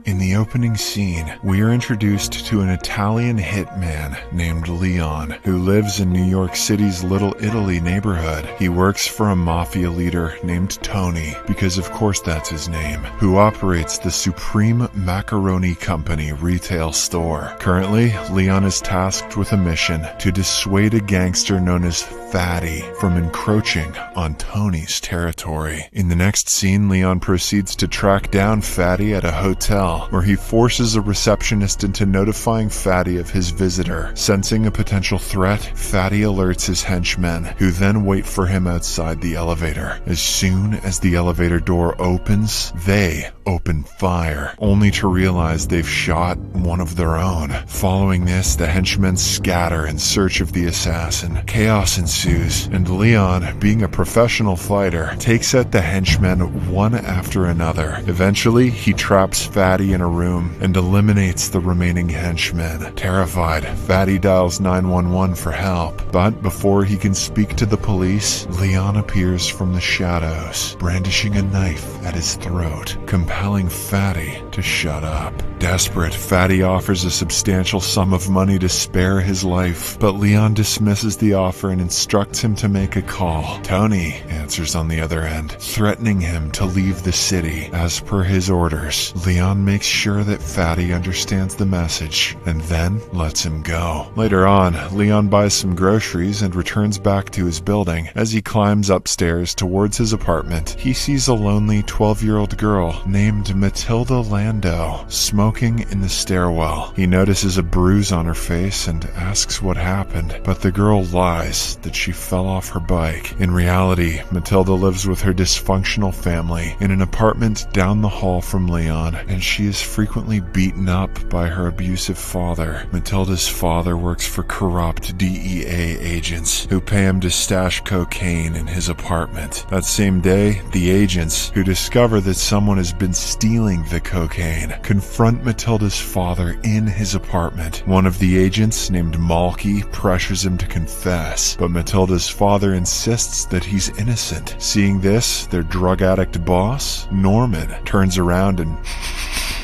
In the opening scene, we are introduced to an Italian hitman named Leon, who lives in New York City's Little Italy neighborhood. He works for a mafia leader named Tony, because of course that's his name, who operates the Supreme Macaroni Company retail store. Currently, Leon is tasked with a mission to dissuade a gangster known as Fatty from encroaching on Tony's territory. In the next scene, Leon proceeds to track down Fatty at a hotel, where he forces a receptionist into notifying Fatty of his visitor. Sensing a potential threat, Fatty alerts his henchmen, who then wait for him outside the elevator. As soon as the elevator door opens, they open fire, only to realize they've shot one of their own. Following this, the henchmen scatter in search of the assassin. Chaos ensues, and Leon, being a professional fighter, takes out the henchmen one after another. Eventually, he traps Fatty in a room and eliminates the remaining henchmen. Terrified, Fatty dials 911 for help, but before he can speak to the police, Leon appears from the shadows, brandishing a knife at his throat, compelling Fatty to shut up. Desperate, Fatty offers a substantial sum of money to spare his life, but Leon dismisses the offer and instructs him to make a call. Tony answers on the other end, threatening him to leave the city. As per his orders, Leon makes sure that Fatty understands the message and then lets him go. Later on, Leon buys some groceries and returns back to his building. As he climbs upstairs towards his apartment, he sees a lonely 12-year-old girl named Matilda Lando smoking in the stairwell. He notices a bruise on her face and asks what happened, but the girl lies that she fell off her bike. In reality, Matilda lives with her dysfunctional family in an apartment down the hall from Leon, and she is frequently beaten up by her abusive father. Matilda's father works for corrupt DEA agents who pay him to stash cocaine in his apartment. That same day, the agents, who discover that someone has been stealing the cocaine, confront Matilda's father in his apartment. One of the agents, named Malky, pressures him to confess, but Matilda's father insists that he's innocent. Seeing this, their drug addict boss, Norman, turns around and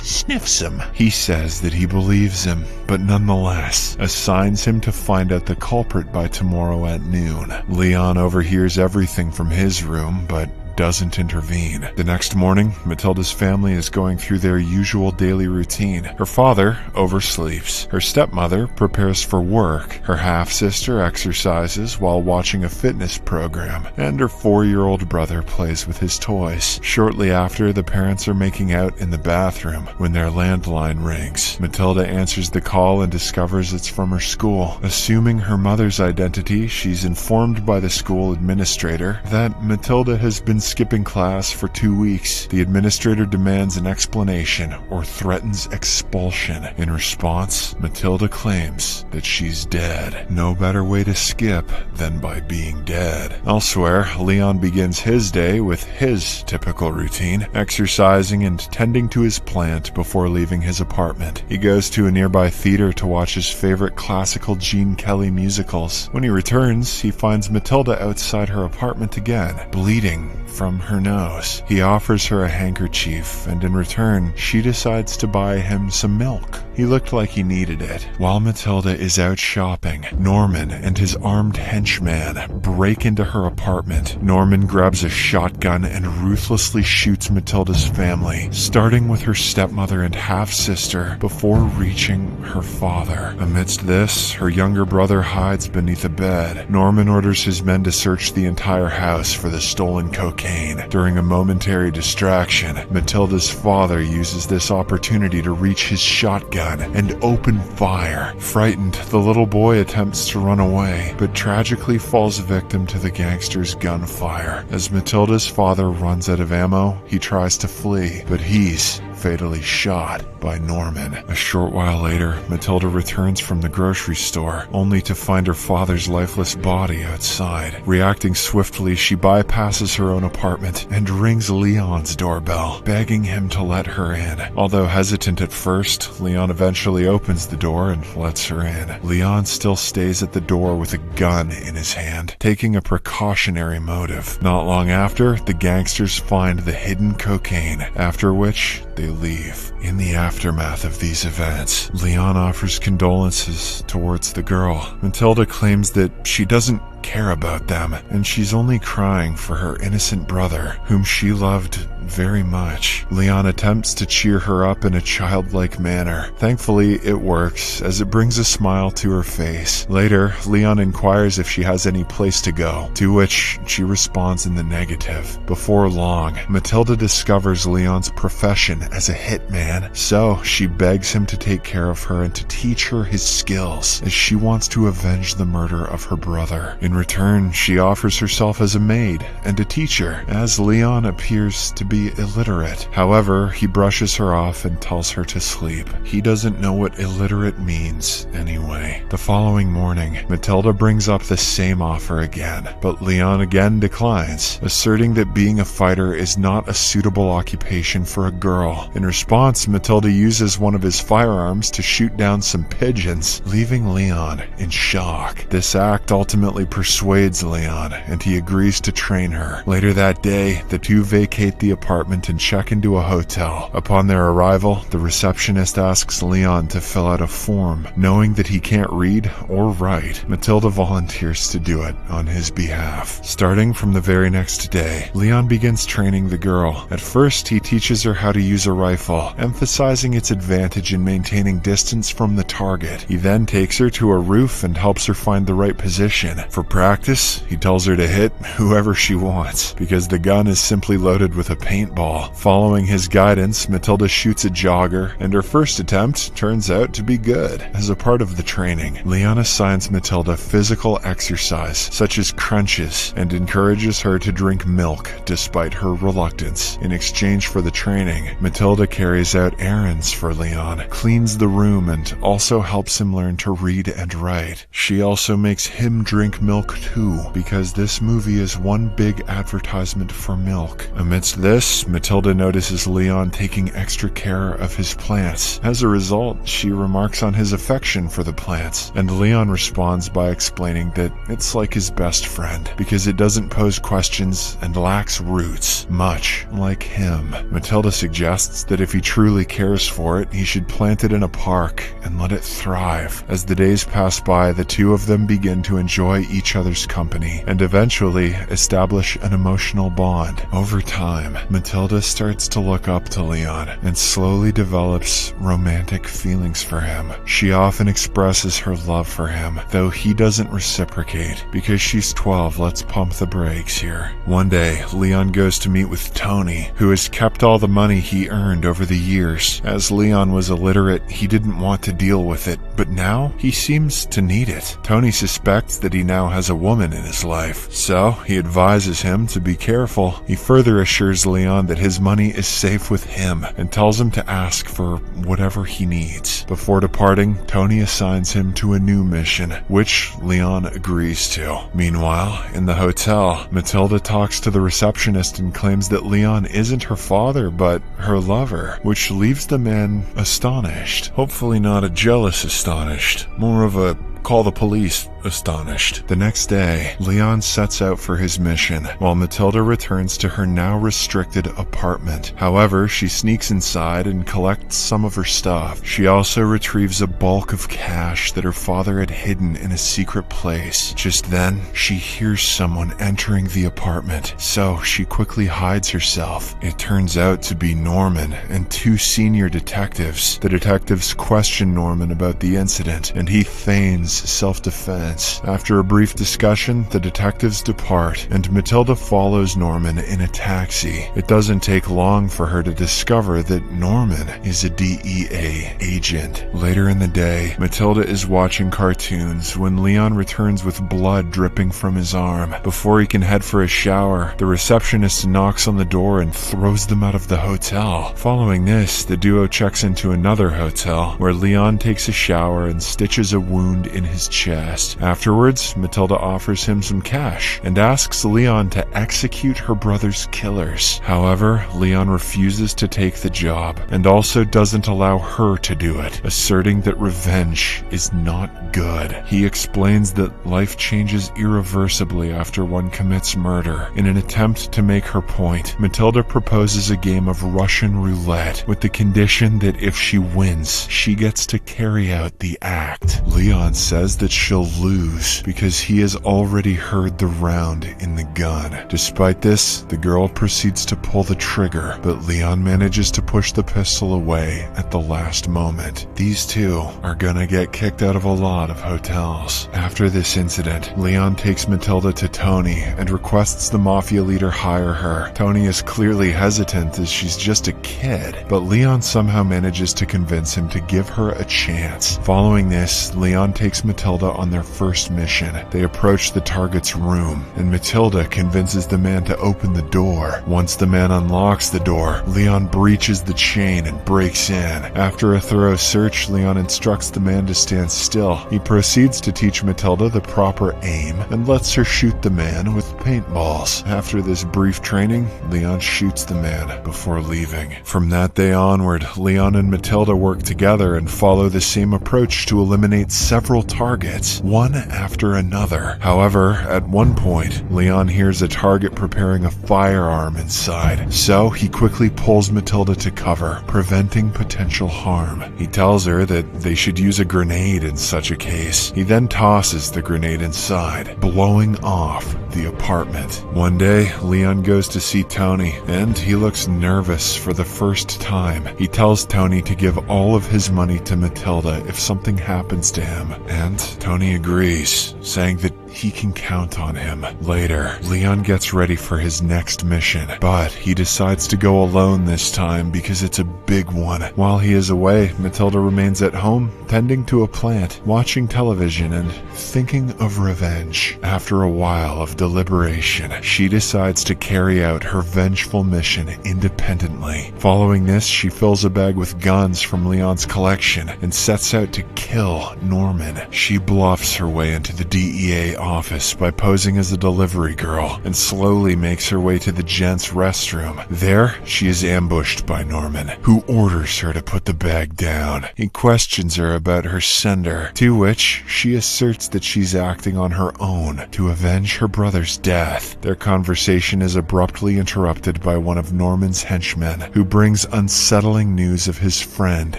sniffs him. He says that he believes him, but nonetheless assigns him to find out the culprit by tomorrow at noon. Leon overhears everything from his room, but doesn't intervene. The next morning, Matilda's family is going through their usual daily routine. Her father oversleeps. Her stepmother prepares for work. Her half-sister exercises while watching a fitness program, and her 4-year-old brother plays with his toys. Shortly after, the parents are making out in the bathroom when their landline rings. Matilda answers the call and discovers it's from her school. Assuming her mother's identity, she's informed by the school administrator that Matilda has been skipping class for 2 weeks. The administrator demands an explanation or threatens expulsion. In response, Matilda claims that she's dead. No better way to skip than by being dead. Elsewhere, Leon begins his day with his typical routine, exercising and tending to his plant before leaving his apartment. He goes to a nearby theater to watch his favorite classical Gene Kelly musicals. When he returns, he finds Matilda outside her apartment again, bleeding from her nose. He offers her a handkerchief, and in return, she decides to buy him some milk. He looked like he needed it. While Matilda is out shopping, Norman and his armed henchman break into her apartment. Norman grabs a shotgun and ruthlessly shoots Matilda's family, starting with her stepmother and half-sister before reaching her father. Amidst this, her younger brother hides beneath a bed. Norman orders his men to search the entire house for the stolen cocaine. During a momentary distraction, Matilda's father uses this opportunity to reach his shotgun and open fire. Frightened, the little boy attempts to run away, but tragically falls victim to the gangster's gunfire. As Matilda's father runs out of ammo, he tries to flee, but he's fatally shot by Norman. A short while later, Matilda returns from the grocery store, only to find her father's lifeless body outside. Reacting swiftly, she bypasses her own apartment and rings Leon's doorbell, begging him to let her in. Although hesitant at first, Leon eventually opens the door and lets her in. Leon still stays at the door with a gun in his hand, taking a precautionary motive. Not long after, the gangsters find the hidden cocaine, after which they they leave. In the aftermath of these events, Leon offers condolences towards the girl. Matilda claims that she doesn't care about them, and she's only crying for her innocent brother, whom she loved very much. Leon attempts to cheer her up in a childlike manner. Thankfully, it works, as it brings a smile to her face. Later, Leon inquires if she has any place to go, to which she responds in the negative. Before long, Matilda discovers Leon's profession as a hitman, so she begs him to take care of her and to teach her his skills, as she wants to avenge the murder of her brother. In return, she offers herself as a maid and a teacher, as Leon appears to be illiterate. However, he brushes her off and tells her to sleep. He doesn't know what illiterate means anyway. The following morning, Matilda brings up the same offer again, but Leon again declines, asserting that being a fighter is not a suitable occupation for a girl. In response, Matilda uses one of his firearms to shoot down some pigeons, leaving Leon in shock. This act ultimately persuades Leon, and he agrees to train her. Later that day, the two vacate the apartment and check into a hotel. Upon their arrival, the receptionist asks Leon to fill out a form. Knowing that he can't read or write, Matilda volunteers to do it on his behalf. Starting from the very next day, Leon begins training the girl. At first, he teaches her how to use a rifle, emphasizing its advantage in maintaining distance from the target. He then takes her to a roof and helps her find the right position. For practice, he tells her to hit whoever she wants, because the gun is simply loaded with a paintball. Following his guidance, Matilda shoots a jogger, and her first attempt turns out to be good. As a part of the training, Leon assigns Matilda physical exercise, such as crunches, and encourages her to drink milk despite her reluctance. In exchange for the training, Matilda carries out errands for Leon, cleans the room, and also helps him learn to read and write. She also makes him drink milk too, because this movie is one big advertisement for milk. Amidst this, Matilda notices Leon taking extra care of his plants. As a result, she remarks on his affection for the plants, and Leon responds by explaining that it's like his best friend, because it doesn't pose questions and lacks roots, much like him. Matilda suggests that if he truly cares for it, he should plant it in a park and let it thrive. As the days pass by, the two of them begin to enjoy each other's company, and eventually establish an emotional bond. Over time, Matilda starts to look up to Leon and slowly develops romantic feelings for him. She often expresses her love for him, though he doesn't reciprocate. Because she's 12, let's pump the brakes here. One day, Leon goes to meet with Tony, who has kept all the money he earned over the years. As Leon was illiterate, he didn't want to deal with it, but now he seems to need it. Tony suspects that he now has a woman in his life, so he advises him to be careful. He further assures Leon that his money is safe with him and tells him to ask for whatever he needs. Before departing, Tony assigns him to a new mission, which Leon agrees to. Meanwhile, in the hotel, Matilda talks to the receptionist and claims that Leon isn't her father, but her lover, which leaves the man astonished. Hopefully not a jealous astonished, more of a call the police astonished. The next day, Leon sets out for his mission, while Matilda returns to her now restricted apartment. However, she sneaks inside and collects some of her stuff. She also retrieves a bulk of cash that her father had hidden in a secret place. Just then, she hears someone entering the apartment, so she quickly hides herself. It turns out to be Norman and two senior detectives. The detectives question Norman about the incident, and he feigns self-defense. After a brief discussion, the detectives depart, and Matilda follows Norman in a taxi. It doesn't take long for her to discover that Norman is a DEA agent. Later in the day, Matilda is watching cartoons when Leon returns with blood dripping from his arm. Before he can head for a shower, the receptionist knocks on the door and throws them out of the hotel. Following this, the duo checks into another hotel, where Leon takes a shower and stitches a wound in his chest. Afterwards, Matilda offers him some cash and asks Leon to execute her brother's killers. However, Leon refuses to take the job and also doesn't allow her to do it, asserting that revenge is not good. He explains that life changes irreversibly after one commits murder. In an attempt to make her point, Matilda proposes a game of Russian roulette with the condition that if she wins, she gets to carry out the act. Leon says that she'll lose because he has already heard the round in the gun. Despite this, the girl proceeds to pull the trigger, but Leon manages to push the pistol away at the last moment. These two are gonna get kicked out of a lot of hotels. After this incident, Leon takes Matilda to Tony and requests the mafia leader hire her. Tony is clearly hesitant as she's just a kid, but Leon somehow manages to convince him to give her a chance. Following this, Leon takes Matilda on their first mission. They approach the target's room, and Matilda convinces the man to open the door. Once the man unlocks the door, Leon breaches the chain and breaks in. After a thorough search, Leon instructs the man to stand still. He proceeds to teach Matilda the proper aim and lets her shoot the man with paintballs. After this brief training, Leon shoots the man before leaving. From that day onward, Leon and Matilda work together and follow the same approach to eliminate several targets, one after another. However, at one point, Leon hears a target preparing a firearm inside, so he quickly pulls Matilda to cover, preventing potential harm. He tells her that they should use a grenade in such a case. He then tosses the grenade inside, blowing off the apartment. One day, Leon goes to see Tony, and he looks nervous for the first time. He tells Tony to give all of his money to Matilda if something happens to him, and Tony agrees, saying that he can count on him. Later, Leon gets ready for his next mission, but he decides to go alone this time because it's a big one. While he is away, Matilda remains at home, tending to a plant, watching television and thinking of revenge. After a while of deliberation, she decides to carry out her vengeful mission independently. Following this, she fills a bag with guns from Leon's collection and sets out to kill Norman. She bluffs her way into the DEA office by posing as a delivery girl and slowly makes her way to the gents' restroom. There, she is ambushed by Norman, who orders her to put the bag down. He questions her about her sender, to which she asserts that she's acting on her own to avenge her brother's death. Their conversation is abruptly interrupted by one of Norman's henchmen, who brings unsettling news of his friend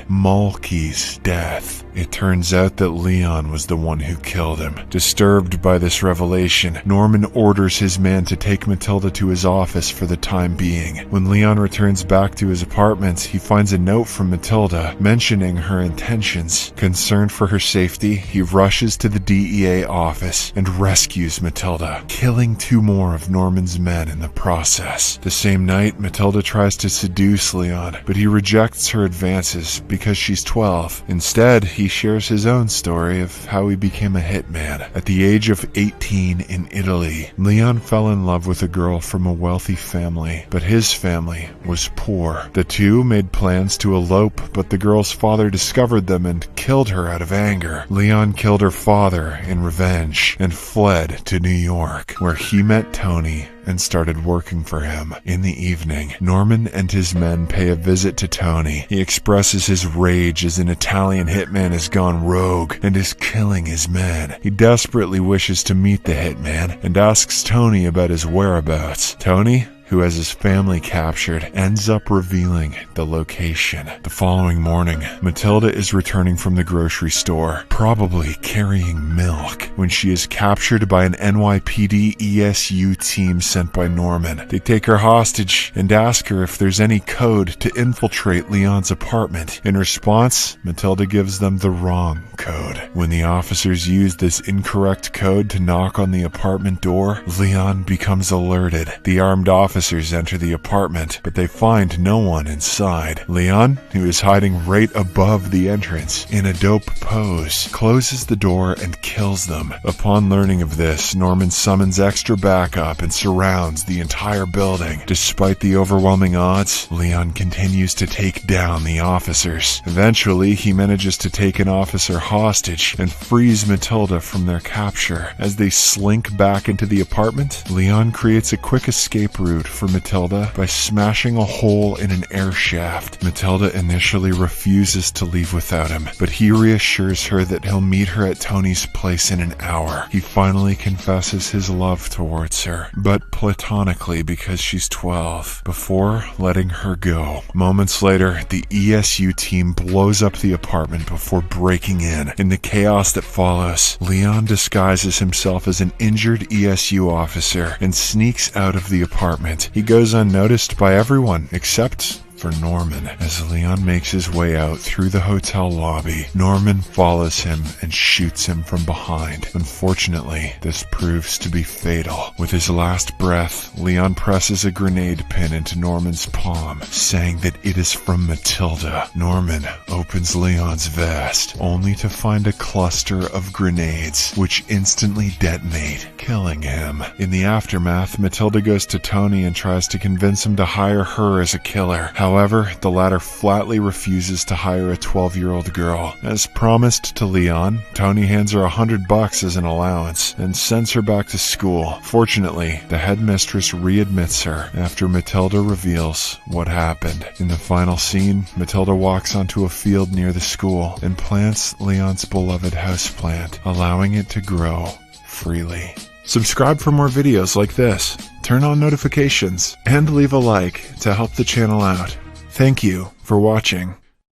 Malky's death. It turns out that Leon was the one who killed him. Disturbed by this revelation, Norman orders his man to take Matilda to his office for the time being. When Leon returns back to his apartment, he finds a note from Matilda mentioning her intentions. Concerned for her safety, he rushes to the DEA office and rescues Matilda, killing two more of Norman's men in the process. The same night, Matilda tries to seduce Leon, but he rejects her advances because she's 12. Instead, he shares his own story of how he became a hitman. At the age of 18 in Italy, Leon fell in love with a girl from a wealthy family, but his family was poor. The two made plans to elope, but the girl's father discovered them and killed her out of anger. Leon killed her father in revenge and fled to New York, where he met Tony and started working for him. In the evening, Norman and his men pay a visit to Tony. He expresses his rage as an Italian hitman has gone rogue and is killing his men. He desperately wishes to meet the hitman and asks Tony about his whereabouts. Tony, who has his family captured, ends up revealing the location. The following morning, Matilda is returning from the grocery store, probably carrying milk, when she is captured by an NYPD ESU team sent by Norman. They take her hostage and ask her if there's any code to infiltrate Leon's apartment. In response, Matilda gives them the wrong code. When the officers use this incorrect code to knock on the apartment door, Leon becomes alerted. The armed officer officers enter the apartment, but they find no one inside. Leon, who is hiding right above the entrance in a dope pose, closes the door and kills them. Upon learning of this, Norman summons extra backup and surrounds the entire building. Despite the overwhelming odds, Leon continues to take down the officers. Eventually, he manages to take an officer hostage and frees Matilda from their capture. As they slink back into the apartment, Leon creates a quick escape route for Matilda by smashing a hole in an air shaft. Matilda initially refuses to leave without him, but he reassures her that he'll meet her at Tony's place in an hour. He finally confesses his love towards her, but platonically because she's 12, before letting her go. Moments later, the ESU team blows up the apartment before breaking in. In the chaos that follows, Leon disguises himself as an injured ESU officer and sneaks out of the apartment. He goes unnoticed by everyone except for Norman. As Leon makes his way out through the hotel lobby, Norman follows him and shoots him from behind. Unfortunately, this proves to be fatal. With his last breath, Leon presses a grenade pin into Norman's palm, saying that it is from Matilda. Norman opens Leon's vest, only to find a cluster of grenades, which instantly detonate, killing him. In the aftermath, Matilda goes to Tony and tries to convince him to hire her as a killer. However, the latter flatly refuses to hire a 12-year-old girl. As promised to Leon, Tony hands her $100 as an allowance and sends her back to school. Fortunately, the headmistress readmits her after Matilda reveals what happened. In the final scene, Matilda walks onto a field near the school and plants Leon's beloved houseplant, allowing it to grow freely. Subscribe for more videos like this, turn on notifications, and leave a like to help the channel out. Thank you for watching.